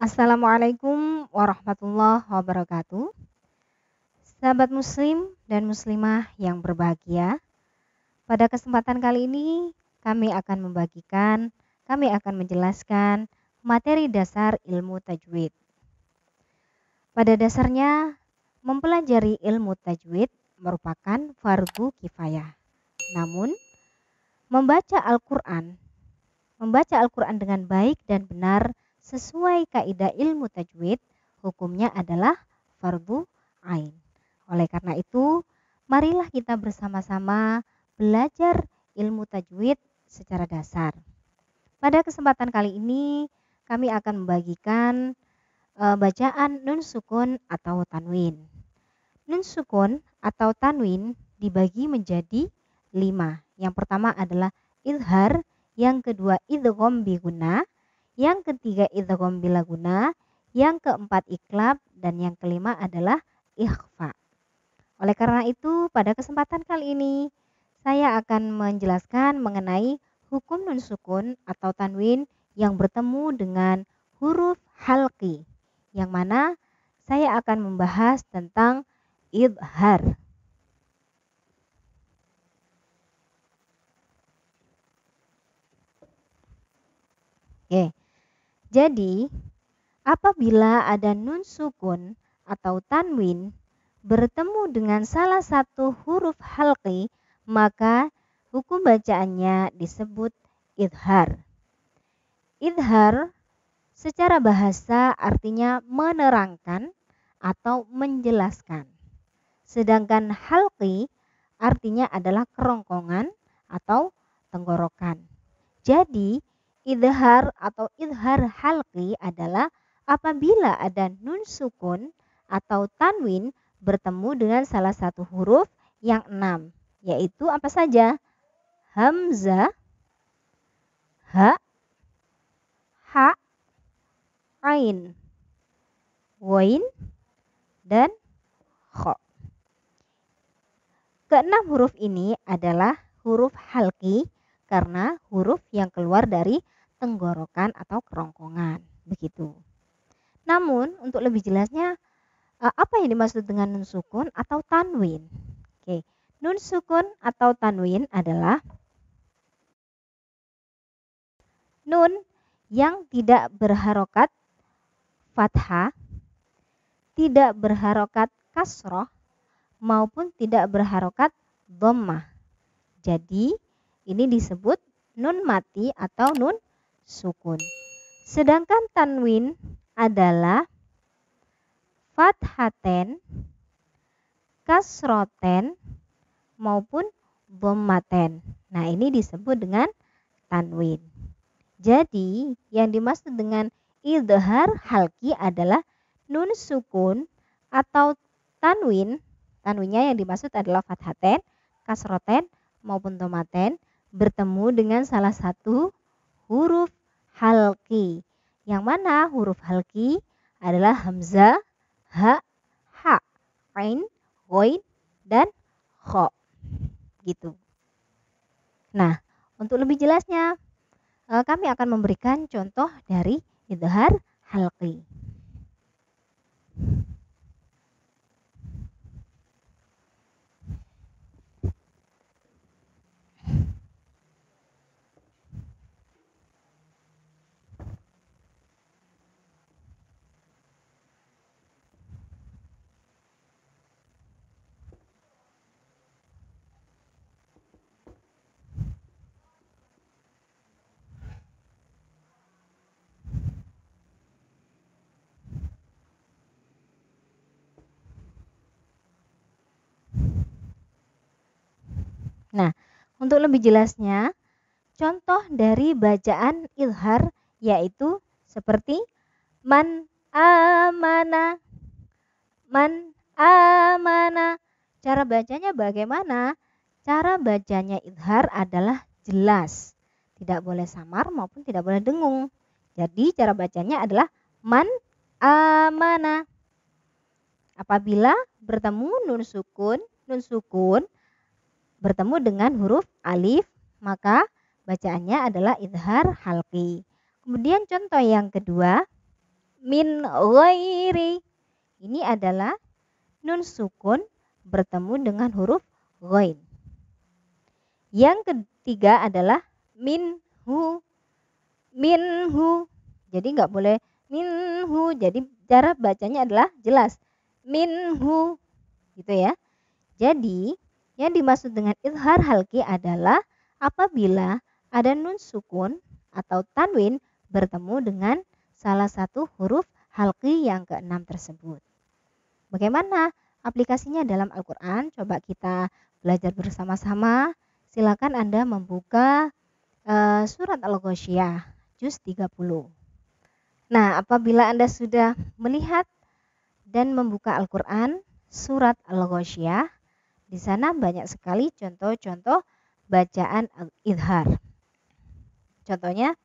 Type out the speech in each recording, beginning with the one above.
Assalamualaikum warahmatullahi wabarakatuh. Sahabat muslim dan muslimah yang berbahagia, pada kesempatan kali ini kami akan menjelaskan materi dasar ilmu tajwid. Pada dasarnya, mempelajari ilmu tajwid merupakan fardu kifayah. Namun, membaca Al-Quran dengan baik dan benar sesuai kaidah ilmu tajwid, hukumnya adalah fardu ain. Oleh karena itu, marilah kita bersama-sama belajar ilmu tajwid secara dasar. Pada kesempatan kali ini, kami akan membagikan bacaan nun sukun atau tanwin. Nun sukun atau tanwin dibagi menjadi 5. Yang pertama adalah idhar, yang kedua idgham bi gunah, yang ketiga idgham bila gunah, yang keempat iklab, dan yang kelima adalah ikhfa. Oleh karena itu, pada kesempatan kali ini saya akan menjelaskan mengenai hukum nun sukun atau tanwin yang bertemu dengan huruf halqi, yang mana saya akan membahas tentang idhar. Oke. Jadi, apabila ada nun sukun atau tanwin bertemu dengan salah satu huruf halqi, maka hukum bacaannya disebut idhar. Idhar secara bahasa artinya menerangkan atau menjelaskan. Sedangkan halqi artinya adalah kerongkongan atau tenggorokan. Jadi, idhar atau idhar halqi adalah apabila ada nun sukun atau tanwin bertemu dengan salah satu huruf yang 6, yaitu apa saja? Hamzah, ha, ha, ain, wain, dan kho. Keenam huruf ini adalah huruf halqi karena huruf yang keluar dari tenggorokan atau kerongkongan. Begitu. Namun untuk lebih jelasnya, apa yang dimaksud dengan nun sukun atau tanwin? Oke, nun sukun atau tanwin adalah nun yang tidak berharokat fathah, tidak berharokat kasroh, maupun tidak berharokat dhammah. Jadi ini disebut nun mati atau nun sukun. Sedangkan tanwin adalah fathaten, kasroten, maupun dhammaten. Nah, ini disebut dengan tanwin. Jadi, yang dimaksud dengan idhar halqi adalah nun sukun atau tanwin. Tanwinnya yang dimaksud adalah fathaten, kasroten, maupun dhammaten bertemu dengan salah satu huruf halqi. Yang mana huruf halqi adalah hamzah, ha, ha, ain, ghain, dan kho. Gitu. Nah, untuk lebih jelasnya kami akan memberikan contoh dari idhar halqi. Nah, untuk lebih jelasnya, contoh dari bacaan idhar yaitu seperti man amana, man amana. Cara bacanya bagaimana? Cara bacanya idhar adalah jelas, tidak boleh samar maupun tidak boleh dengung. Jadi cara bacanya adalah man amana. Apabila bertemu nun sukun bertemu dengan huruf alif, maka bacaannya adalah idhar halqi. Kemudian contoh yang kedua, min ghairi. Ini adalah nun sukun bertemu dengan huruf ghain. Yang ketiga adalah minhu. Minhu. Jadi nggak boleh minhu. Jadi cara bacanya adalah jelas. Minhu. Gitu ya. Jadi yang dimaksud dengan idhar halqi adalah apabila ada nun sukun atau tanwin bertemu dengan salah satu huruf halqi yang keenam tersebut. Bagaimana aplikasinya dalam Al-Quran? Coba kita belajar bersama-sama. Silakan Anda membuka surat Al-Ghasyiyah juz 30. Nah, apabila Anda sudah melihat dan membuka Al-Quran surat Al-Ghasyiyah, di sana banyak sekali contoh-contoh bacaan idhar. Contohnya,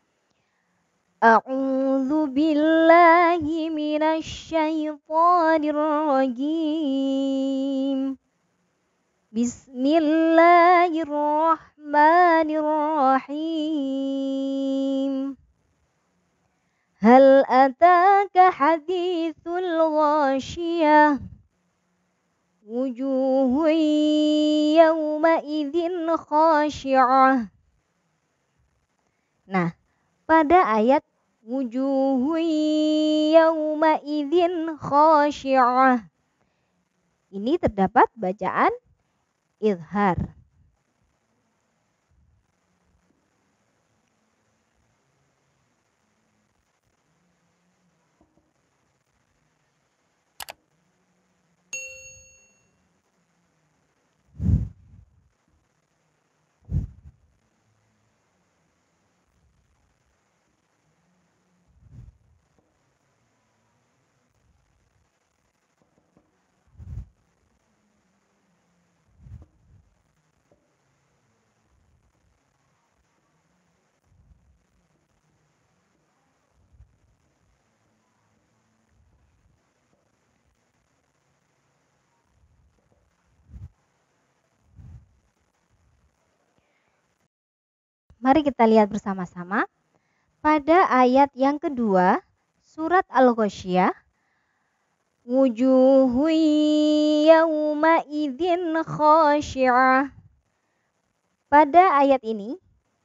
A'udzu billahi minasyaitonir rajim. Bismillahirrahmanirrahim. Hal ataka haditsul ghasyiyah. Wujuhun yawma idzin khashi'ah. Nah, pada ayat wujuhun yawma idzin khashi'ah ini terdapat bacaan idhar. Mari kita lihat bersama-sama pada ayat yang kedua surat Al-Ghasyiyah. Wujuhun yawma idzin khashi'ah. Pada ayat ini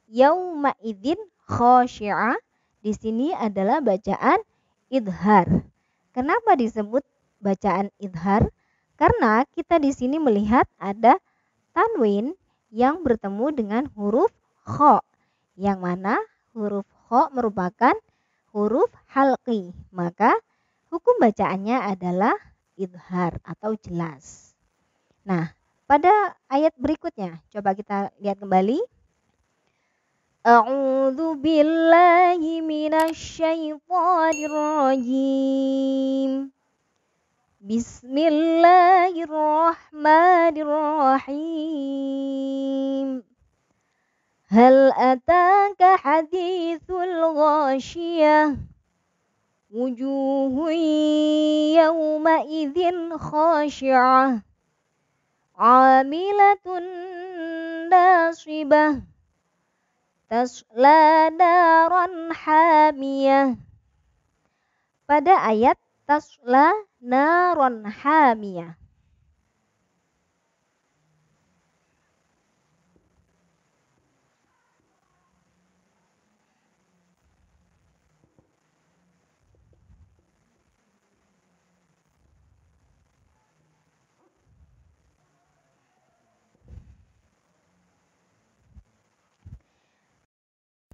yawma idzin khashi'ah di sini adalah bacaan idhar. Kenapa disebut bacaan idhar? Karena kita di sini melihat ada tanwin yang bertemu dengan huruf kha, yang mana huruf kha merupakan huruf halqi. Maka hukum bacaannya adalah idhar atau jelas. Nah, pada ayat berikutnya coba kita lihat kembali. A'udzu billahi minasyaitonir rajim. Bismillahirrahmanirrahim. Hal ataka haditsul ghasyiyah. Wujuhun yawma idzin khashi'ah. 'Amilatun nasibah. Tasla naran hamiyah. Pada ayat tasla naran hamiyah.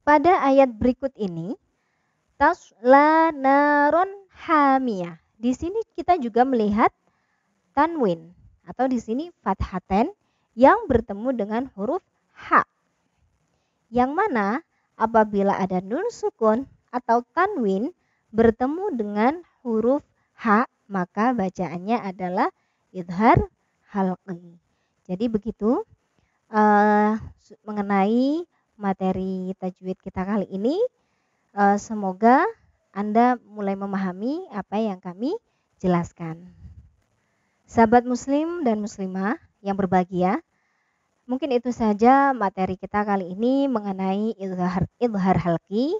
Pada ayat berikut ini tasla naron hamiyah. Di sini kita juga melihat tanwin atau di sini fathaten yang bertemu dengan huruf ha. Yang mana apabila ada nun sukun atau tanwin bertemu dengan huruf ha, maka bacaannya adalah idhar halqi. Jadi begitu mengenai materi tajwid kita kali ini. Semoga Anda mulai memahami apa yang kami jelaskan. Sahabat muslim dan muslimah yang berbahagia, mungkin itu saja materi kita kali ini mengenai idhar halqi.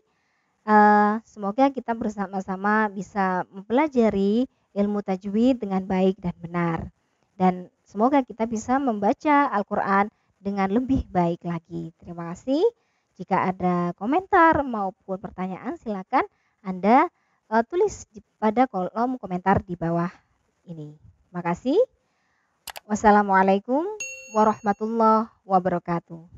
Semoga kita bersama-sama bisa mempelajari ilmu tajwid dengan baik dan benar. Dan semoga kita bisa membaca Al-Quran dengan lebih baik lagi. Terima kasih. Jika ada komentar maupun pertanyaan, silakan Anda tulis pada kolom komentar di bawah ini. Terima kasih. Wassalamualaikum warahmatullahi wabarakatuh.